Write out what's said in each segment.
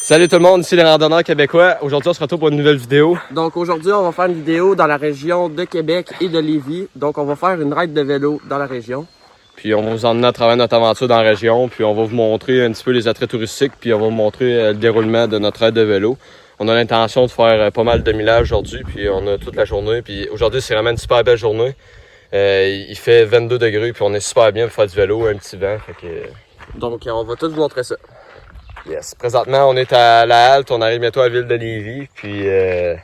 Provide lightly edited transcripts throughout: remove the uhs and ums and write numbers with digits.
Salut tout le monde, ici les randonneurs québécois. Aujourd'hui, on se retrouve pour une nouvelle vidéo. Donc aujourd'hui, on va faire une vidéo dans la région de Québec et de Lévis. Donc on va faire une ride de vélo dans la région. Puis on va vous emmener à travers notre aventure dans la région. Puis on va vous montrer un petit peu les attraits touristiques. Puis on va vous montrer le déroulement de notre ride de vélo. On a l'intention de faire pas mal de millages aujourd'hui. Puis on a toute la journée. Puis aujourd'hui, c'est vraiment une super belle journée. Il fait 22 degrés. Puis on est super bien pour faire du vélo, un petit vent. Fait que... Donc on va tout vous montrer ça. Yes. Présentement, on est à la halte. On arrive bientôt à la ville de Lévis. Puis là,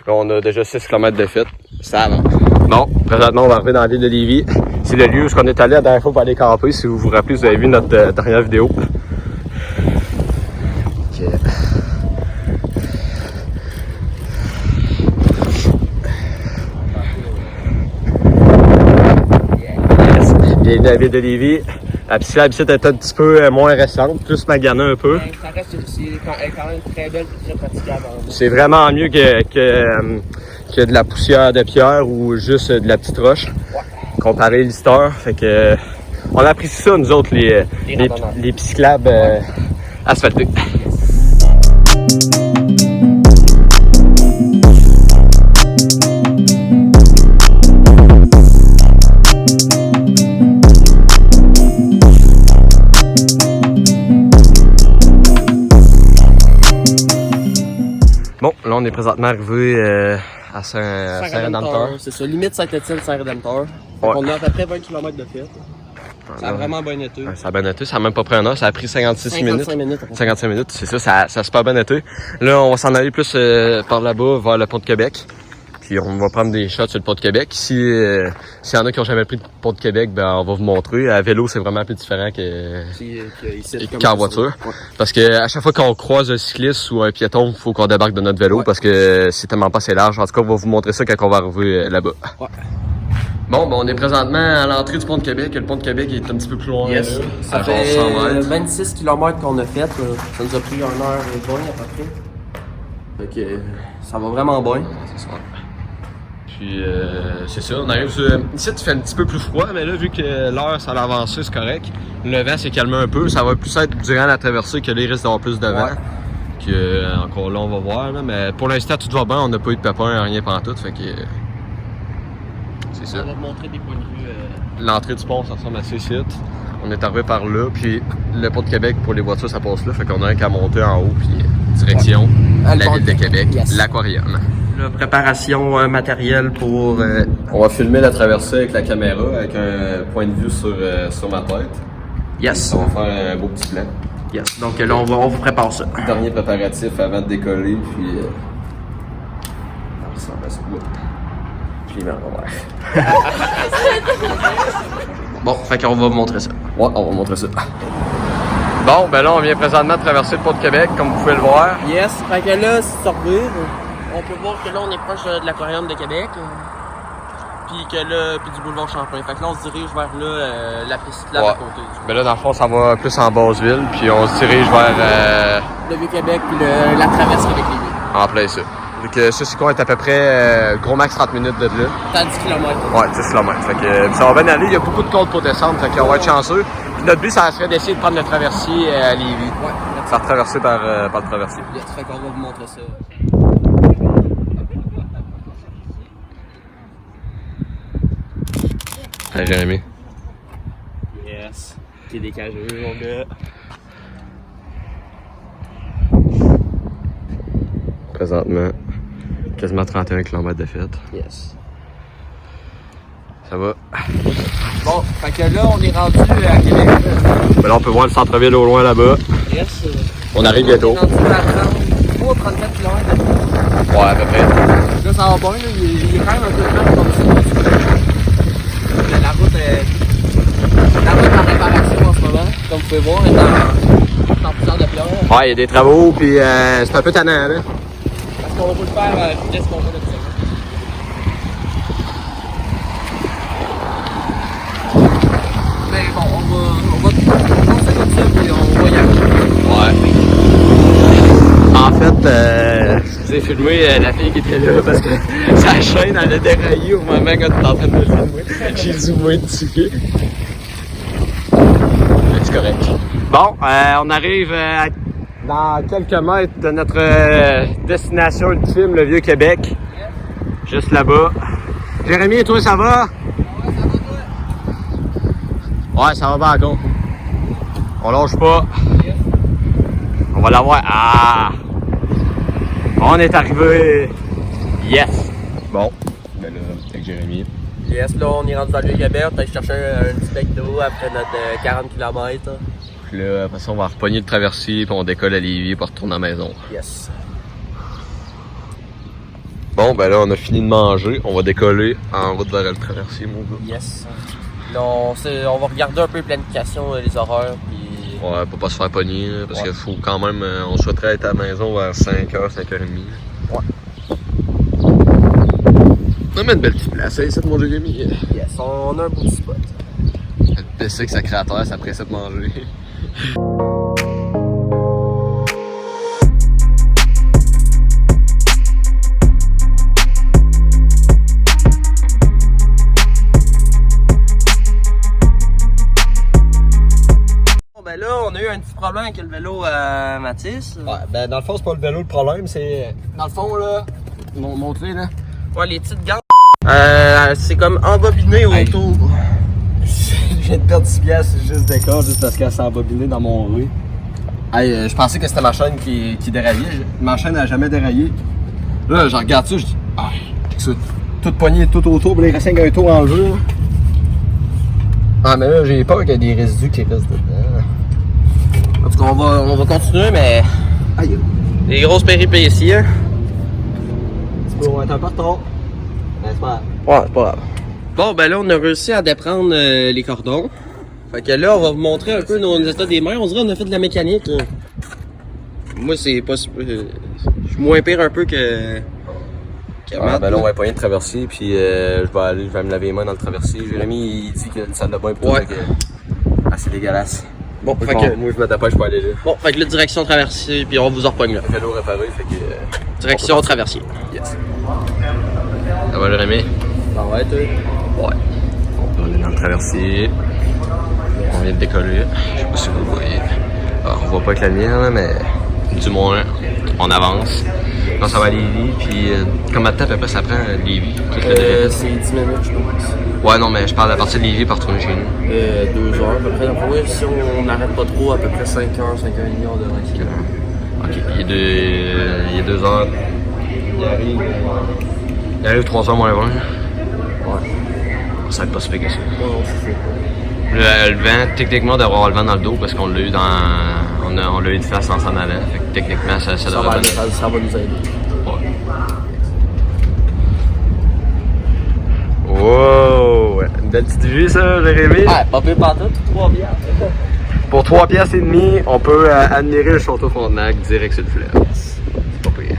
on a déjà 6 km de fit. Ça avance. Bon, présentement, on va arriver dans la ville de Lévis. C'est le lieu où on est allé la dernière fois pour aller camper. Si vous vous rappelez, vous avez vu notre dernière vidéo. Okay. Yes. Bienvenue à la ville de Lévis. La piscine est un petit peu moins récente, plus maganée un peu. Ça reste quand même très belle et très praticable. C'est vraiment mieux que de la poussière de pierre ou juste de la petite roche. Ouais. Comparé à l'histoire. Fait que on apprécie ça, nous autres, les petits clubs asphaltés. Bon, là on est présentement arrivé à Saint-Rédempteur. C'est ça, limite Saint-Étienne, Saint-Rédempteur. Ouais. On a à peu près 20 km de fit. Ça a vraiment bien été. Ça a bien été, ça a même pas pris un heure, ça a pris 56 minutes. 55 minutes, c'est ça, ça a super bien été. Là, on va s'en aller plus par là-bas, vers le pont de Québec. Puis on va prendre des shots sur le pont de Québec. S'il y en a qui n'ont jamais pris le pont de Québec, ben on va vous montrer. À vélo, c'est vraiment un peu différent qu'en voiture. Ouais. Parce que à chaque fois qu'on croise un cycliste ou un piéton, il faut qu'on débarque de notre vélo parce que c'est tellement pas assez large. En tout cas, on va vous montrer ça quand on va arriver là-bas. Ouais. Bon, ben on est présentement à l'entrée du pont de Québec. Le pont de Québec est un petit peu plus loin. Yes. Là, ça fait 26 km qu'on a fait. Ça nous a pris 1h20 à peu près. Fait que ça va vraiment bien. C'est ça. Puis c'est ça, on arrive ici, il fait un petit peu plus froid, mais là, vu que l'heure, ça a avancé, c'est correct. Le vent s'est calmé un peu. Ça va plus être durant la traversée que là, il risque d'avoir plus de vent. Que, encore là, on va voir. Là. Mais pour l'instant, tout va bien. On n'a pas eu de pépin, rien pantoute. Fait que... c'est ça. On va vous montrer des points de vue. L'entrée du pont, ça ressemble à ces sites. On est arrivé par là. Puis le pont de Québec, pour les voitures, ça passe là. Fait qu'on a qu'à monter en haut. Puis direction la ville de Québec, l'aquarium. La préparation matérielle pour... On va filmer la traversée avec la caméra, avec un point de vue sur ma tête. Yes. On va faire un beau petit plan. Yes. Donc là, on vous prépare ça. Dernier préparatif avant de décoller, puis... ça va se boire. Puis il va voir. Bon, fait qu'on va vous montrer ça. Ouais, on va montrer ça. Bon, ben là, on vient présentement de traverser le pont de Québec, comme vous pouvez le voir. Yes. Fait que là, si tu revires, on peut voir que là, on est proche de l'aquarium de Québec. Puis que là, puis du boulevard Champlain. Fait que là, on se dirige vers là, la piste là à côté. Ben là, dans le fond, ça va plus en basse-ville, puis on se dirige vers... le Vieux-Québec, puis la traversée avec les villes. En plein ça. Donc ça, c'est quoi, est à peu près gros max 30 minutes de là. C'est à 10 km. Ouais, 10 km. Fait que ça va bien aller. Il y a beaucoup de côtes pour descendre, fait qu'on va être chanceux. Puis notre but, ça serait d'essayer de prendre le traversier à Lévis. Ouais. Faire traverser par le traversier. Yes, fait qu'on va vous montrer ça. Hey, Jérémy. Yes. T'es décageux, mon gars. Présentement, quasiment 31 km de fête. Yes. Ça va. Bon, fait que là, on est rendu à Québec. Ben là, on peut voir le centre-ville au loin là-bas. Yes. On arrive bientôt. On est rendu à 34 km. Ouais, à peu près. Là, ça va bien, là. Il est quand même un peu de temps comme ça. La route est en réparation en ce moment. Comme vous pouvez voir, elle est en plusieurs de pierre. Ouais, il y a des travaux, puis c'est un peu tannant, là. Parce qu'on va le faire à la vitesse qu'on va de ça. Mais bon, on va faire comme ça, puis on va y aller. Ouais. En fait, je vous ai filmé la fille qui était là parce que sa chaîne elle a déraillé au moment quand tu es en train de me filmer. J'ai zoomé dessus. C'est correct. Bon, on arrive dans quelques mètres de notre destination ultime, le Vieux-Québec. Juste là-bas. Jérémy, et toi, ça va? Ouais, ça va bien encore. On lâche pas. On va l'avoir. Ah! On est arrivé. Yes! Bon, ben là, avec Jérémy. Yes, là, on est rendu dans le Vieux-Québec. On est allé chercher un petit bec d'eau après notre 40 km. Puis là, après ça, on va repogner le traversier, puis on décolle à Lévis pour retourner à la maison. Yes. Bon, ben là, on a fini de manger. On va décoller en route vers le traversier, mon gars. Yes. Là, on va regarder un peu les planifications, les horaires, puis... Ouais, pour pas se faire pogner, là, parce qu'il faut quand même... on souhaiterait être à la maison vers 5h, 5h30. Ouais. On a une belle petite place, hein, c'est de mon Jérémy. Yes, on a un beau spot. Le PC que sa créateur, ça pressait de manger. Ben là, on a eu un petit problème avec le vélo Mathis. Ouais, ben dans le fond, c'est pas le vélo le problème, c'est... Dans le fond, là, montre-les, là. Ouais, les petites gantes. C'est comme embobiné autour. Je viens de perdre 10 piastres juste d'écart, juste parce qu'elle s'est embobinée dans mon rue. Hey, je pensais que c'était ma chaîne qui déraillait. Ma chaîne n'a jamais déraillé. Là, je regarde ça, je dis, ah, c'est tout poigné, tout autour, puis là, il reste un tour en jeu. Ah, mais là, j'ai peur qu'il y ait des résidus qui restent dedans. En tout cas, on va continuer, mais... Aïe. Des grosses péripéties, hein. On va être un peu retard. Mais c'est pas grave. Ouais, c'est pas grave. Bon, ben là, on a réussi à déprendre les cordons. Fait que là, on va vous montrer un peu nos états des mains. On dirait qu'on a fait de la mécanique. Là. Moi, c'est pas... je suis moins pire un peu que Ah, ben là, on va pas de traversier, puis je vais me laver les mains dans le traversier. Jérémy, il dit qu'il y a une salle de bain pour ouais. Ah, c'est dégueulasse. Bon, fait que... Moi, je me dépêche pour aller là. Bon, fait que là, direction traversier, puis on vous en repogne là. Vélo réparé, fait que... Direction traversier. Yes. Ça va, Jérémy? Ah ouais, toi? Ouais. On est dans le traversier. On vient de décoller. Je sais pas si vous le voyez. Alors, on voit pas avec la lumière, là, mais du moins, on avance. Là, ça va à Lévis, puis combien de temps à peu près ça prend à Lévis? C'est 10 minutes, je pense. Ouais, non, mais je parle à partir de Lévis pour retourner chez nous. 2 heures à peu près. Donc, oui, si on n'arrête pas trop, à peu près 5 heures, 5 heures et demie, on devrait être là. Ok, il est 2 heures. Il arrive 3h moins 20. Ouais. Ça va être pas si pire que ça. Ouais, non, c'est sûr. Le vent, techniquement, on devrait avoir le vent dans le dos parce qu'on l'a eu on l'a eu de face en s'en allant. Fait que techniquement, ça devrait être. Ça va nous aider. Ouais. Wow! Une belle petite vue, ça, Jérémy? Ouais, pas pire pantoute, 3 piastres. Pour 3 piastres et demi, on peut admirer le château Frontenac direct sur le fleuve. C'est pas pire.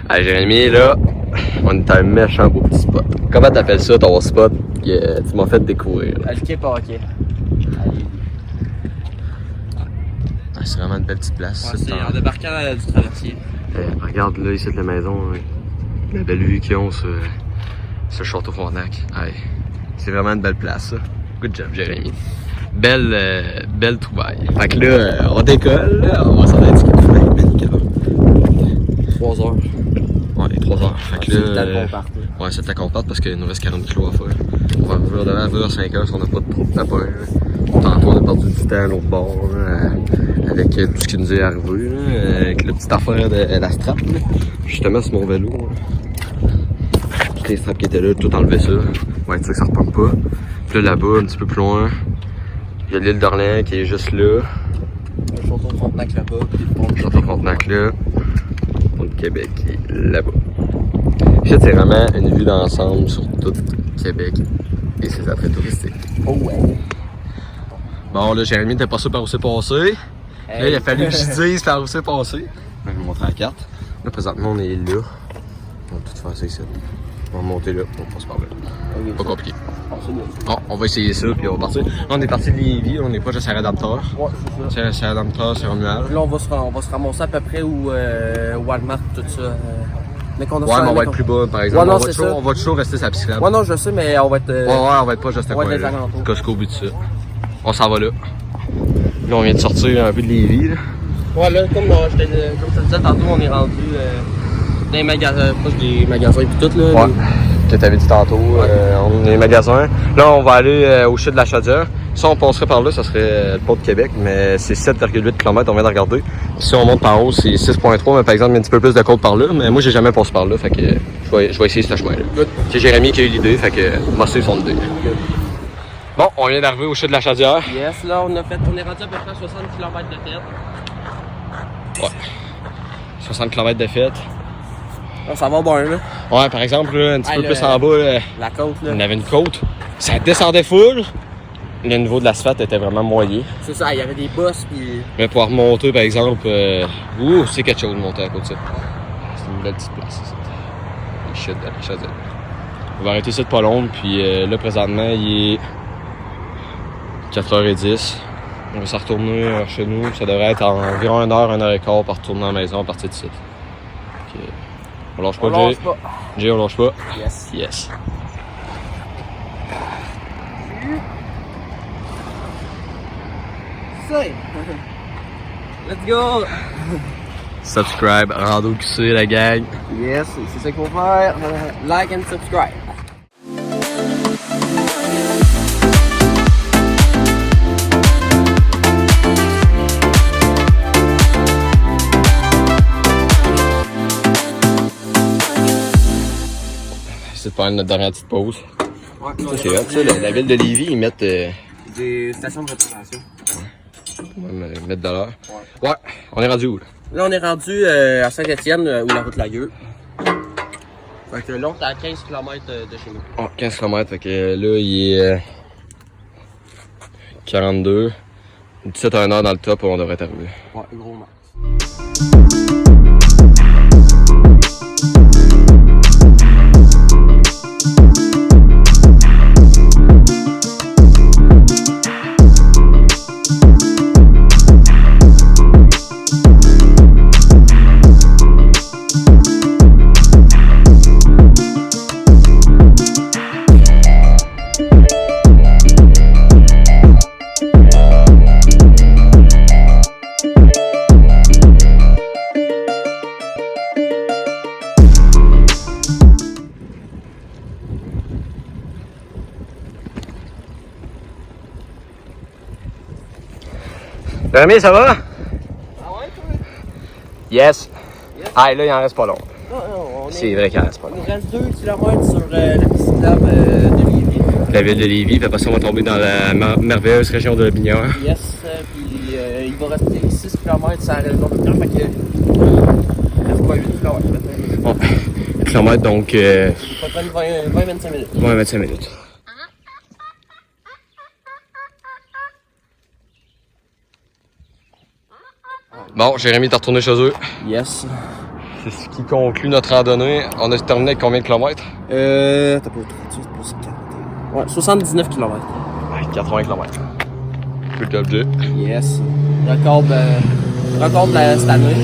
Hey Jérémy, là, on est à un méchant beau petit spot. Comment t'appelles ça ton spot que tu m'as fait découvrir? Le quai Paquet. C'est vraiment une belle petite place. Ouais, c'est en débarquant du traversier. Regarde là, ici de la maison, la belle vue qu'ils ont sur le château Frontenac. Hey, c'est vraiment une belle place, ça. Good job, Jérémy. Belle trouvaille. Fait que là, on décolle, là, on va s'en aller du Québec. 3 heures. Ouais, 3 heures. Fait que C'est là, le temps qu'on parte. ouais, c'est le temps qu'on parte parce qu'il nous reste 40 kilos à faire. On va revenir demain vers 5 heures si on n'a pas trop de tapin. Tantôt, on a perdu du temps à l'autre bord, là, avec tout ce qui nous est arrivé, là, avec la petite affaire de la strap. Là. Justement, sur mon vélo. Là. Toutes les straps qui étaient là, tout enlevé ça. Ouais, tu sais que ça reprend pas. Puis là, là-bas, un petit peu plus loin, il y a l'île d'Orléans qui est juste là. Le château de Frontenac là-bas, puis le pont Le château Frontenac là. Le pont de Québec qui est là-bas. Puis ça, c'est vraiment une vue d'ensemble sur tout Québec et ses attraits touristiques. Oh ouais. Bon, là, Jérémy n'était pas sûr par où c'est passé. Hey. Là, il a fallu que je dise par où c'est passé. Je vais vous montrer la carte. Là, présentement, on est là. On va tout faire ça ici. On va monter là, on passe par là. Okay, Pas compliqué. bon. Bon, on va essayer ça, puis on va partir. Là, on est parti de Lévis, on n'est pas juste à Rédempteur. Ouais, c'est ça. C'est Rédempteur, c'est Romuald. Là, on va se ramasser à peu près où Walmart, tout ça. Mais qu'on a Ouais, mais on va être plus bas, par exemple. Ouais, non, on va toujours rester sur la piscine. Ouais, non, je sais, mais on va être. Ouais, on va être pas juste à on va coin être des là. alentours. Costco, au but de ça. On s'en va là. Là, on vient de sortir un peu de Lévis, là. Ouais, là, comme je te disais tantôt, on est rendu dans les magasins, proche des magasins et tout, là. Ouais. Que t'avais dit tantôt, on est les magasins. Là, on va aller au chute de la Chaudière. Si on passerait par là, ça serait le pont de Québec, mais c'est 7,8 km, on vient de regarder. Si on monte par haut, c'est 6,3, mais par exemple, il y a un petit peu plus de côte par là. Mais moi, j'ai jamais passé par là, fait que je vais essayer ce chemin-là. C'est Jérémy qui a eu l'idée, fait que moi, c'est son idée. Bon, on vient d'arriver au chute de la Chaudière. Yes, là, on est rendu à peu près 60 km de tête. Ouais. 60 km de fête. Là, ça va bien, là. Ouais, par exemple, là, un petit peu plus en bas, là, la côte, là. on avait une côte. Ça descendait full. Le niveau de l'asphalte était vraiment moyen. C'est ça, il y avait des bosses, puis. Mais pour remonter, par exemple, c'est quelque chose de monter à côté de ça. C'est une belle petite place, ça. Les chutes de la Chaudière. On va arrêter ça de pas long, puis là, présentement, il est 4h10. On va s'en retourner chez nous. Ça devrait être environ 1h et quart pour retourner à la maison à partir de site. On lâche pas, Jay. Jay, on lâche pas. Yes. Yes. Let's go! Subscribe, rando QC, la gang. Yes, c'est ça qu'il faut faire. Like and subscribe. C'est de faire notre dernière petite pause. Ouais, Ça, c'est hot, ça. La ville de Lévis, ils mettent. Des stations de réparation. Mettre de l'heure. Ouais. On est rendu où, là? Là, on est rendu à Saint-Étienne, où la route Lagueux. Fait que là, on est à 15 km de chez nous. Oh, 15 km, fait que là, il est 42. 17 à 1 heure dans le top, on devrait être arrivé. Ouais, gros max. Rémi, ça va? Ah ouais, toi? Yes. Ah, là, il en reste pas long. Non, C'est vrai qu'il en reste pas long. Il nous reste 2 km sur la piste d'âme de Lévis. La ville de Lévis, puis après ça, on va tomber dans la merveilleuse région de Binière. Yes, puis il va rester 6 km sur la région de Binière, fait que il reste pas 8 km peut-être. Bon, kilomètres, donc Il faut prendre 20-25 minutes. 20-25 minutes. Bon, Jérémy, t'es retourné chez eux. Yes. C'est ce qui conclut notre randonnée. On a terminé avec combien de kilomètres? T'as pas 38 plus 40. Ouais, 79 km. Ouais, 80 km. Good job, Jay. Yes. Record de cette année.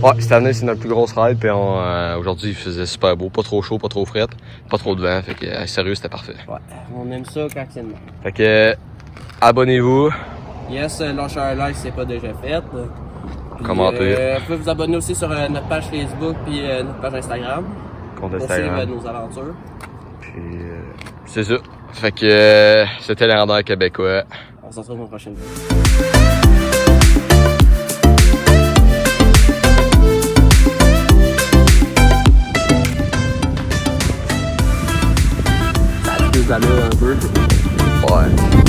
Ouais, cette année, c'est notre plus grosse ride. Puis aujourd'hui, il faisait super beau. Pas trop chaud, pas trop fret. Pas trop de vent. Fait que, sérieux, c'était parfait. Ouais, on aime ça quand c'est de même. Fait que, abonnez-vous. Yes, lâchez un like si c'est pas déjà fait. Puis, Commentez. Vous pouvez vous abonner aussi sur notre page Facebook puis notre page Instagram. Compte Pour Instagram. suivre nos aventures. Puis, c'est ça. Fait que, c'était les randonneurs québécois. On se retrouve dans la prochaine vidéo. Ça a plus d'allure un peu. Ouais.